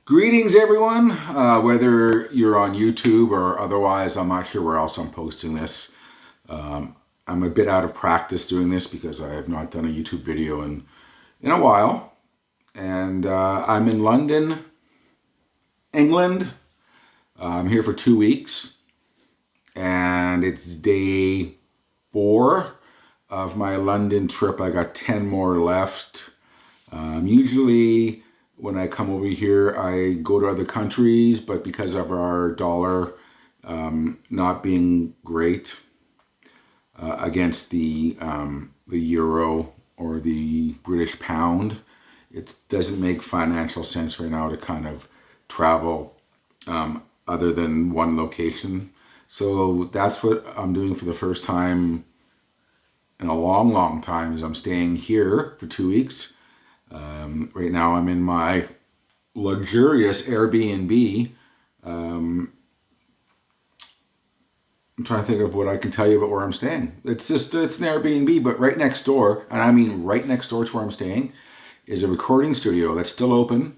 Greetings, everyone. Whether you're on YouTube or otherwise, I'm not sure where else I'm posting this. I'm a bit out of practice doing this because I have not done a YouTube video in a while. And I'm in London, England. I'm here for 2 weeks. And it's day 4 of my London trip. I got 10 more left. Usually when I come over here, I go to other countries, but because of our dollar not being great against the euro or the British pound, it doesn't make financial sense right now to kind of travel other than one location. So that's what I'm doing for the first time in a long, long time, is I'm staying here for 2 weeks. Right now I'm in my luxurious Airbnb. I'm trying to think of what I can tell you about where I'm staying. It's an Airbnb, but right next door, and I mean right next door to where I'm staying, is a recording studio that's still open.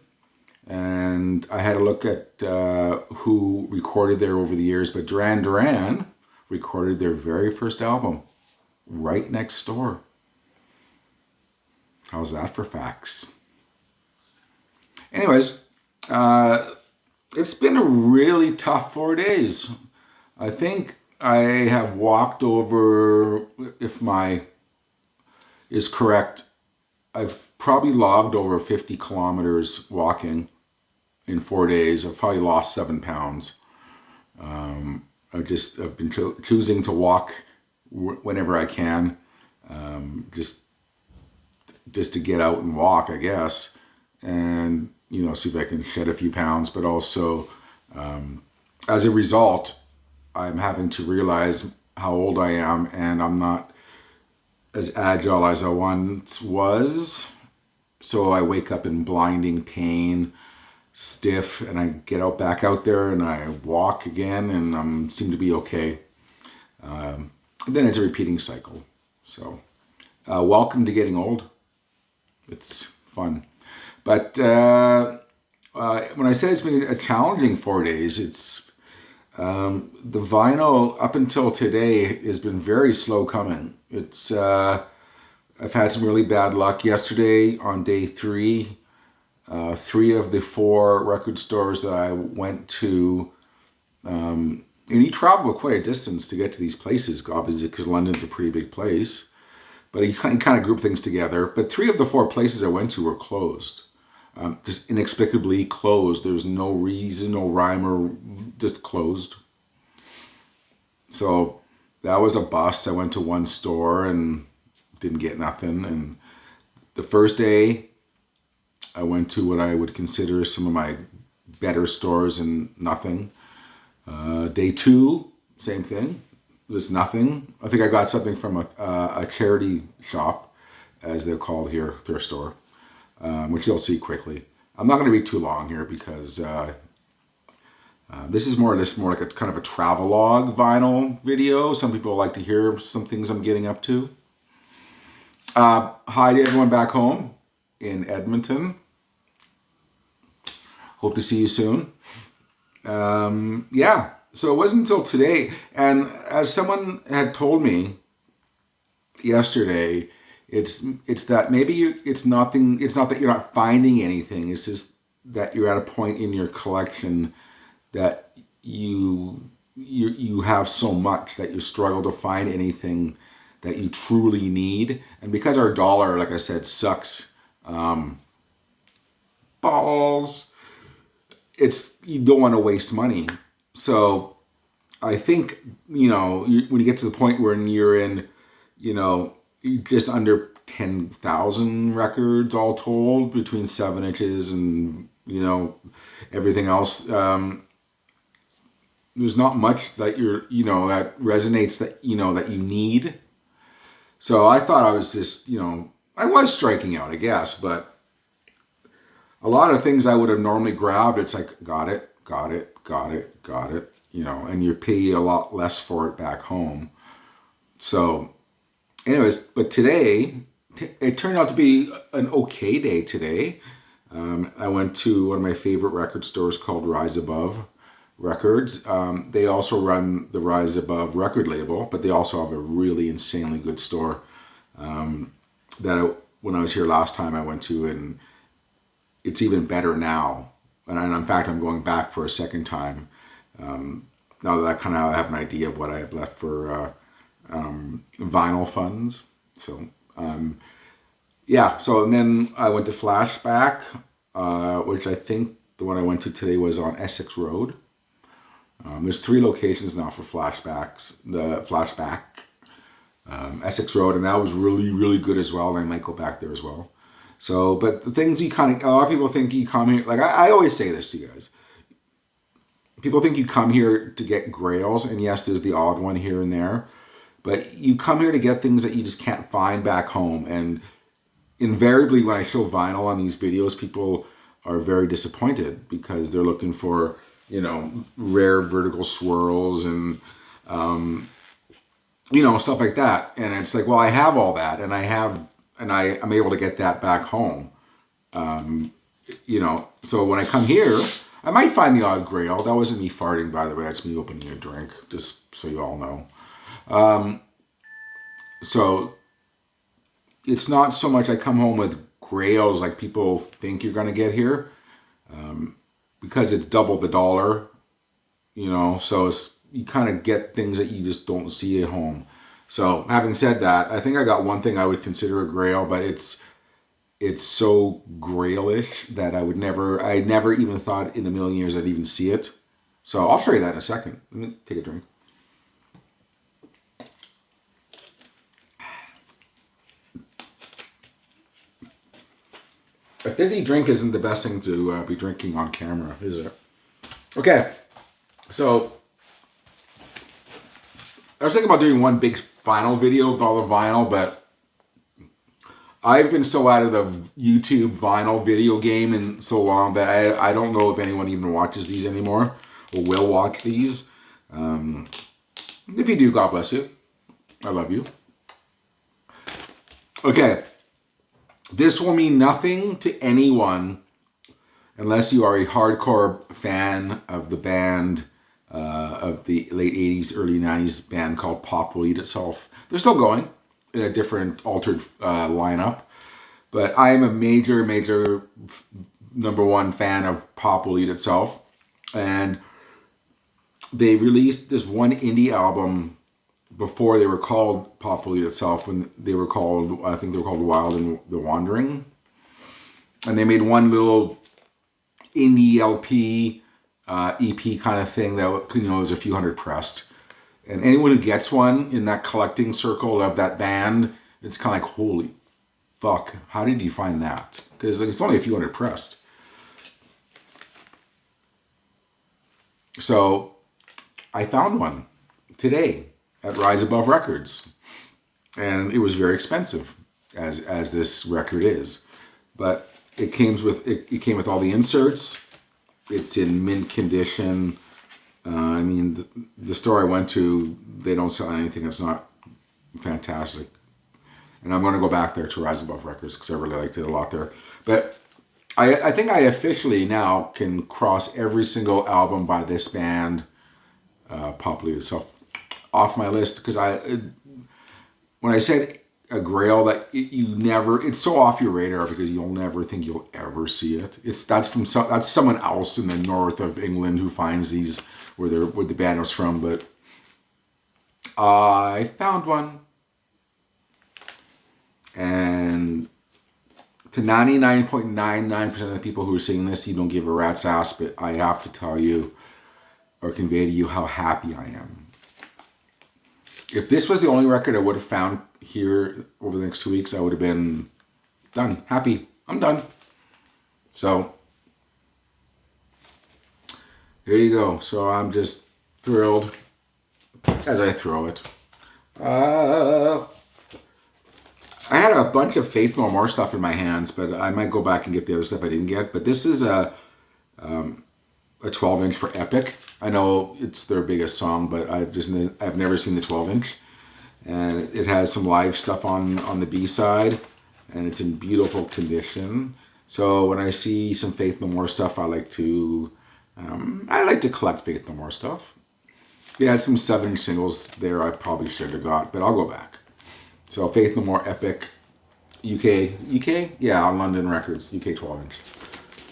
And I had a look at who recorded there over the years, but Duran Duran recorded their very first album right next door. How's that for facts? Anyways, it's been a really tough 4 days. I think I have walked over, if my is correct, I've probably logged over 50 kilometers walking in 4 days. I've probably lost 7 pounds. I've been choosing to walk whenever I can, just to get out and walk, I guess, and see if I can shed a few pounds. But also, as a result, I'm having to realize how old I am, and I'm not as agile as I once was. So I wake up in blinding pain, stiff, and I get back out there and I walk again, and I seem to be okay. Then it's a repeating cycle. So welcome to getting old. It's fun. But when I say it's been a challenging 4 days, it's the vinyl up until today has been very slow coming. I've had some really bad luck. Yesterday on day 3, 3 of the 4 record stores that I went to, and you travel quite a distance to get to these places, obviously, because London's a pretty big place. But you kind of group things together. But 3 of the 4 places I went to were closed. Just inexplicably closed. There was no reason, no rhyme, or just closed. So that was a bust. I went to one store and didn't get nothing. And the first day, I went to what I would consider some of my better stores and nothing. Day 2, same thing. There's nothing. I think I got something from a charity shop, as they're called here, thrift store, which you'll see quickly. I'm not going to be too long here because this is more like a kind of a travelogue vinyl video. Some people like to hear some things I'm getting up to. Hi to everyone back home in Edmonton. Hope to see you soon. Yeah. So it wasn't until today, and as someone had told me yesterday, it's that maybe it's not that you're not finding anything. It's just that you're at a point in your collection that you have so much that you struggle to find anything that you truly need. And because our dollar, like I said, sucks balls, you don't want to waste money. So I think, when you get to the point where you're in, just under 10,000 records all told, between 7 inches and, everything else, there's not much that that resonates that you need. So I thought I was just, I was striking out, I guess, but a lot of things I would have normally grabbed, it's like, got it, and you pay a lot less for it back home. So anyways, but today, it turned out to be an okay day today. I went to one of my favorite record stores called Rise Above Records. They also run the Rise Above record label, but they also have a really insanely good store when I was here last time I went to, and it's even better now. And in fact, I'm going back for a second time. Now that I kind of have an idea of what I have left for vinyl funds. So, yeah. So, and then I went to Flashback, which I think the one I went to today was on Essex Road. There's 3 locations now for Flashbacks. The Flashback, Essex Road, and that was really, really good as well. And I might go back there as well. So, but the things a lot of people think you come here, like I always say this to you guys. People think you come here to get grails, and yes, there's the odd one here and there, but you come here to get things that you just can't find back home. And invariably, when I show vinyl on these videos, people are very disappointed because they're looking for, rare vertical swirls and, stuff like that. And it's like, well, I have all that, and I'm able to get that back home. So when I come here, I might find the odd grail. That wasn't me farting, by the way. That's me opening a drink, just so you all know. So it's not so much I come home with grails like people think you're going to get here, because it's double the dollar, so you kind of get things that you just don't see at home. So having said that, I think I got one thing I would consider a grail, but it's so grailish that I never even thought in a million years I'd even see it. So I'll show you that in a second. Let me take a drink. A fizzy drink isn't the best thing to be drinking on camera, is it? Okay, so I was thinking about doing one big vinyl video with all the vinyl, but I've been so out of the YouTube vinyl video game and so long that I don't know if anyone even watches these anymore or will watch these. If you do, God bless you. I love you. Okay. This will mean nothing to anyone unless you are a hardcore fan of the band of the late 80s, early 90s band called Pop Will Eat Itself. They're still going in a different altered lineup, but I am a major number one fan of Pop Will Eat Itself, and they released this one indie album before they were called Pop Will Eat Itself, when they were called, I think they were called Wild and the Wandering. And they made one little indie LP, EP kind of thing that, was a few hundred pressed. And anyone who gets one in that collecting circle of that band, it's kind of like, holy fuck, how did you find that? Because it's only a few hundred pressed. So I found one today at Rise Above Records, and it was very expensive, as this record is, but it came with all the inserts. It's in mint condition. The store I went to, they don't sell anything that's not fantastic, and I'm going to go back there to Rise Above Records because I really liked it a lot there. But I think I officially now can cross every single album by this band, Pop Will Eat Itself, off my list, because when I said a grail that it's so off your radar because you'll never think you'll ever see it. That's someone else in the north of England who finds these where the band was from, but I found one, and to 99.99% of the people who are seeing this, you don't give a rat's ass, but I have to tell you or convey to you how happy I am. If this was the only record I would have found here over the next 2 weeks, I would have been done. Happy. I'm done. So, there you go. So I'm just thrilled as I throw it. I had a bunch of Faith No More stuff in my hands, but I might go back and get the other stuff I didn't get. But this is a 12-inch for Epic. I know it's their biggest song, but I've never seen the 12-inch, and it has some live stuff on the B side, and it's in beautiful condition. So when I see some Faith No More stuff, I like to collect Faith No More stuff. They had some 7-inch singles there I probably should have got, but I'll go back. So Faith No More Epic, UK? Yeah, on London Records, UK 12-inch.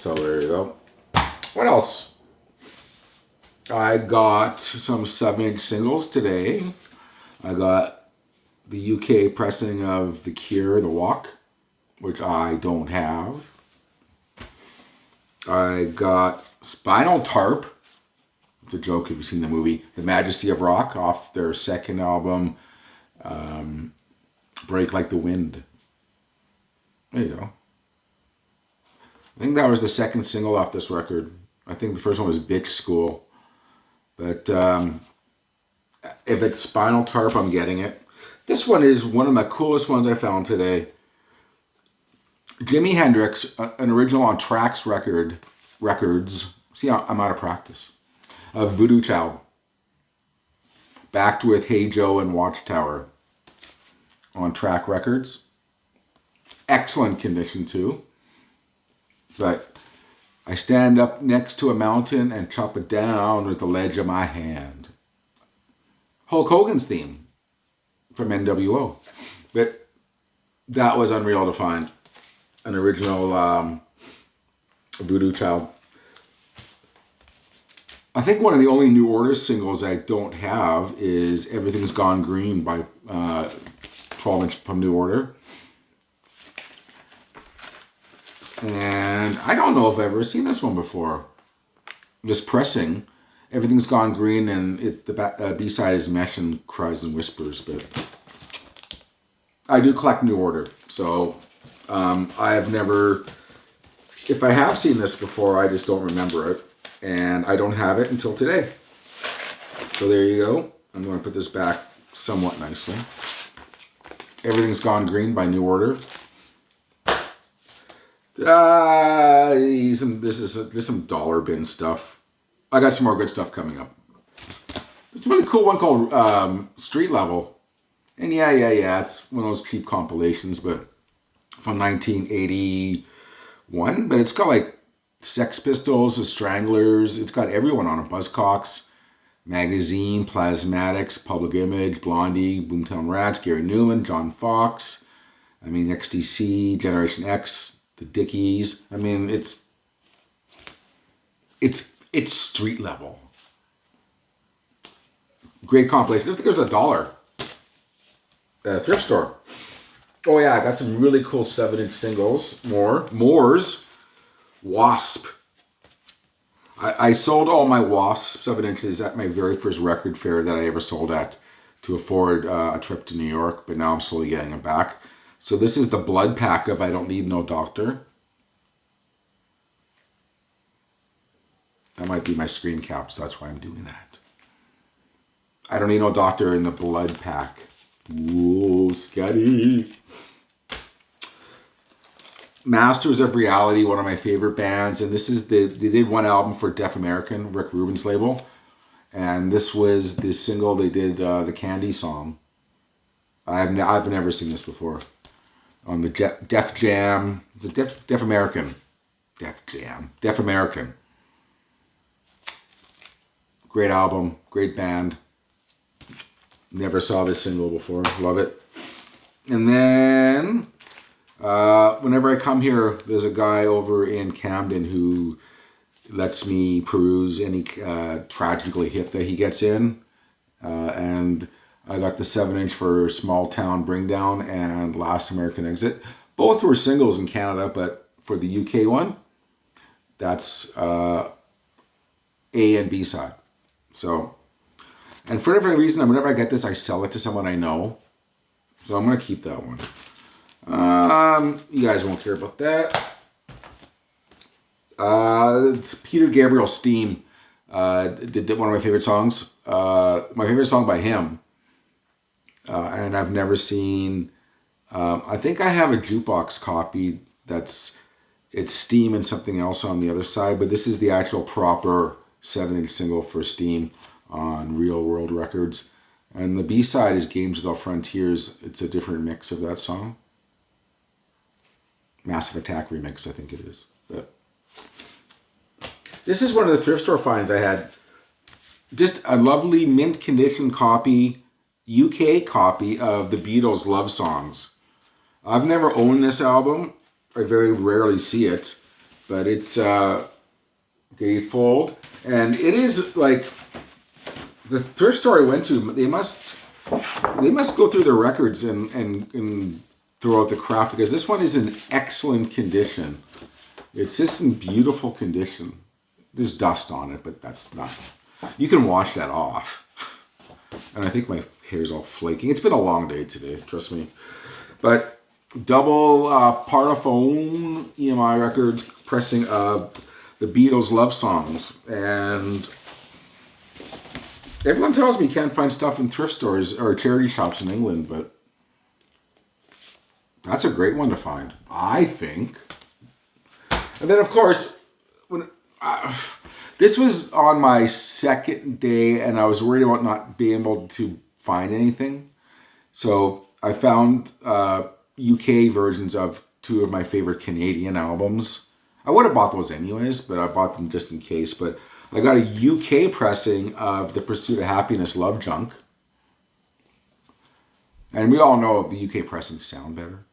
So there you go. What else? I got some 7-inch singles today. I got the UK pressing of The Cure, The Walk, which I don't have. I got Spinal Tarp. It's a joke if you've seen the movie. The Majesty of Rock off their second album, Break Like the Wind. There you go. I think that was the second single off this record. I think the first one was Bitch School. But if it's Spinal Tarp, I'm getting it. This one is one of the coolest ones I found today. Jimi Hendrix, an original on Trax Records. See, I'm out of practice. Of Voodoo Child. Backed with Hey Joe and Watchtower on Track Records. Excellent condition too. But I stand up next to a mountain and chop it down with the ledge of my hand. Hulk Hogan's theme from NWO. But that was unreal to find. An original Voodoo Child. I think one of the only New Order singles I don't have is Everything's Gone Green by 12-inch from New Order. And I don't know if I've ever seen this one before. Just pressing. Everything's Gone Green, and the B-side is Mesh and Cries and Whispers. But I do collect New Order, so I have never... If I have seen this before, I just don't remember it. And I don't have it until today. So there you go. I'm going to put this back somewhat nicely. Everything's Gone Green by New Order. This is some dollar bin stuff. I got some more good stuff coming up. There's a really cool one called Street Level. And yeah, it's one of those cheap compilations, but from 1981. But it's got like Sex Pistols, The Stranglers. It's got everyone on it. Buzzcocks, Magazine, Plasmatics, Public Image, Blondie, Boomtown Rats, Gary Newman, John Fox. XTC, Generation X, The Dickies. It's street level. Great compilation. I think it was $1 at a thrift store. Oh yeah, I got some really cool 7-inch singles. Moore's Wasp. I sold all my Wasp 7 inches at my very first record fair that I ever sold at to afford a trip to New York, but now I'm slowly getting them back. So this is the blood pack of I Don't Need No Doctor. That might be my screen cap, so that's why I'm doing that. I Don't Need No Doctor in the blood pack. Ooh, Scotty. Masters of Reality, one of my favorite bands, and this is they did one album for Deaf American, Rick Rubin's label, and this was the single they did, the Candy song. I've never seen this before. On the Def Jam, it's a Deaf American, Deaf American. Great album, great band. Never saw this single before, love it. And then whenever I come here, there's a guy over in Camden who lets me peruse any tragically hit that he gets in. And I got the 7-inch for Small Town Bring Down and Last American Exit. Both were singles in Canada, but for the UK one, that's A and B side. So, and for every reason, whenever I get this, I sell it to someone I know. So I'm going to keep that one. You guys won't care about that. It's Peter Gabriel Steam. Did one of my favorite songs. My favorite song by him. And I've never seen... I think I have a jukebox copy it's Steam and something else on the other side, but this is the actual proper 7-inch single for Steam on Real World Records. And the B-side is Games Without Frontiers. It's a different mix of that song. Massive Attack remix, I think it is. But this is one of the thrift store finds I had. Just a lovely mint condition copy, UK copy of the Beatles' Love Songs. I've never owned this album. I very rarely see it. But it's Gatefold. And it is like the thrift store I went to, they must go through their records and throw out the crap, because this one is in excellent condition. It's just in beautiful condition. There's dust on it, but that's not... You can wash that off. And I think my hair's all flaking. It's been a long day today, trust me. But double Parlophone EMI records pressing of the Beatles' Love Songs. And everyone tells me you can't find stuff in thrift stores or charity shops in England, but that's a great one to find, I think. And then, of course, when... this was on my second day, and I was worried about not being able to find anything. So I found UK versions of two of my favorite Canadian albums. I would have bought those anyways, but I bought them just in case. But I got a UK pressing of The Pursuit of Happiness, Love Junk. And we all know the UK pressings sound better.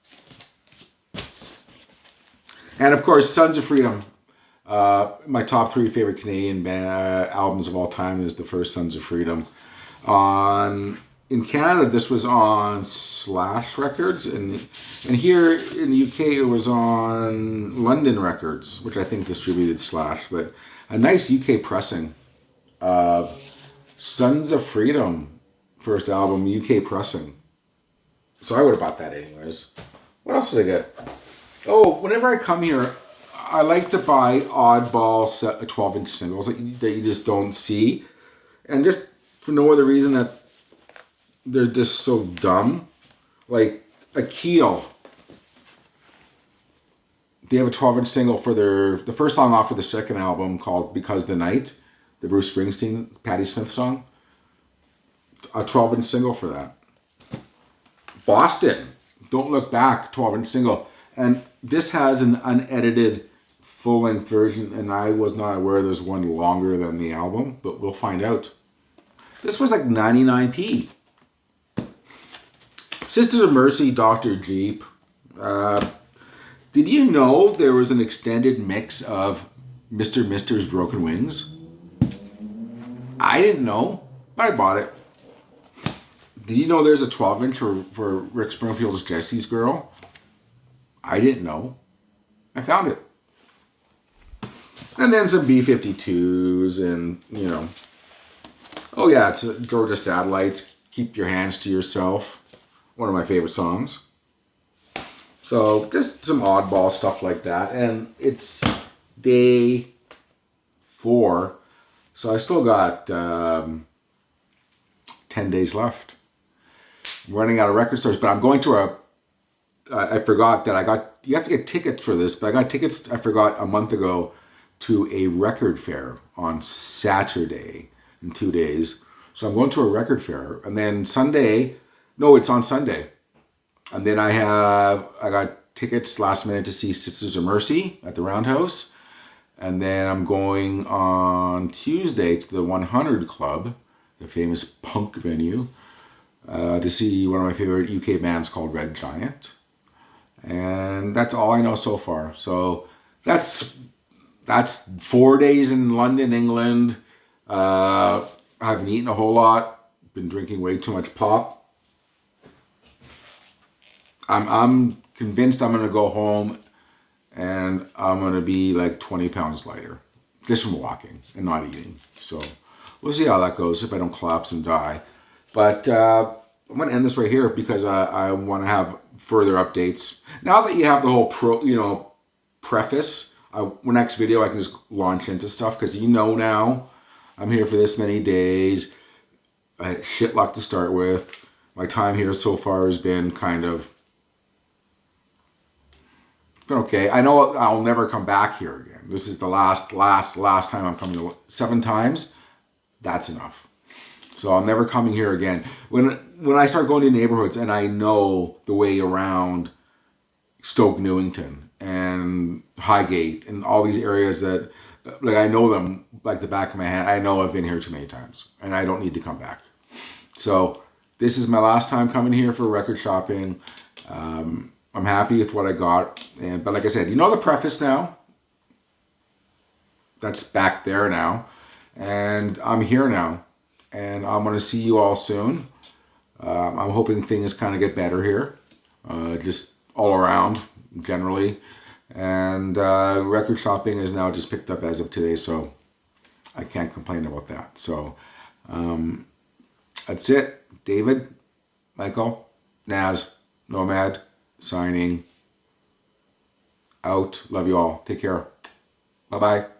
And of course, Sons of Freedom. My top 3 favorite Canadian albums of all time is the first Sons of Freedom. In Canada, this was on Slash Records, and here in the UK, it was on London Records, which I think distributed Slash. But a nice UK pressing. Sons of Freedom, first album, UK pressing. So I would have bought that anyways. What else did I get? Oh, whenever I come here, I like to buy Oddball 12-inch singles that you just don't see. And just for no other reason that they're just so dumb. Like a Keel. They have a 12-inch single for the first song off of the second album called Because the Night. The Bruce Springsteen, Patti Smith song. A 12-inch single for that. Boston, Don't Look Back, 12-inch single. And this has an unedited full-length version, and I was not aware there's one longer than the album, but we'll find out. This was like 99p. Sisters of Mercy, Dr. Jeep. Did you know there was an extended mix of Mr. Mister's Broken Wings? I didn't know, but I bought it. Did you know there's a 12-inch for Rick Springfield's Jesse's Girl? I didn't know. I found it. And then some B-52s and, you know. Oh yeah, it's Georgia Satellites, Keep Your Hands to Yourself. One of my favorite songs. So just some oddball stuff like that. And it's day 4. So I still got 10 days left. I'm running out of record stores, but I'm going to I forgot that you have to get tickets for this, but I got tickets, I forgot, a month ago to a record fair on Saturday in 2 days. So I'm going to a record fair, and then it's on Sunday. And then I got tickets last minute to see Sisters of Mercy at the Roundhouse. And then I'm going on Tuesday to the 100 Club, the famous punk venue, to see one of my favorite UK bands called Red Giant. And that's all I know so far. So that's 4 days in London, England. I haven't eaten a whole lot. Been drinking way too much pop. I'm convinced I'm going to go home and I'm going to be like 20 pounds lighter. Just from walking and not eating. So we'll see how that goes if I don't collapse and die. But I'm going to end this right here because I want to have further updates. Now that you have the whole preface, next video I can just launch into stuff because now I'm here for this many days. I had shit luck to start with. My time here so far has been kind of been okay. I know I'll never come back here again. This is the last time I'm coming to 7 times. That's enough. So I'm never coming here again. When I start going to neighborhoods and I know the way around Stoke Newington and Highgate and all these areas that, like, I know them like the back of my hand. I know I've been here too many times and I don't need to come back. So this is my last time coming here for record shopping. I'm happy with what I got. But like I said, you know the preface now. That's back there now. And I'm here now. And I'm going to see you all soon. I'm hoping things kind of get better here. Just all around, generally. And record shopping is now just picked up as of today. So I can't complain about that. So that's it. David, Michael, Naz, Nomad, signing out. Love you all. Take care. Bye-bye.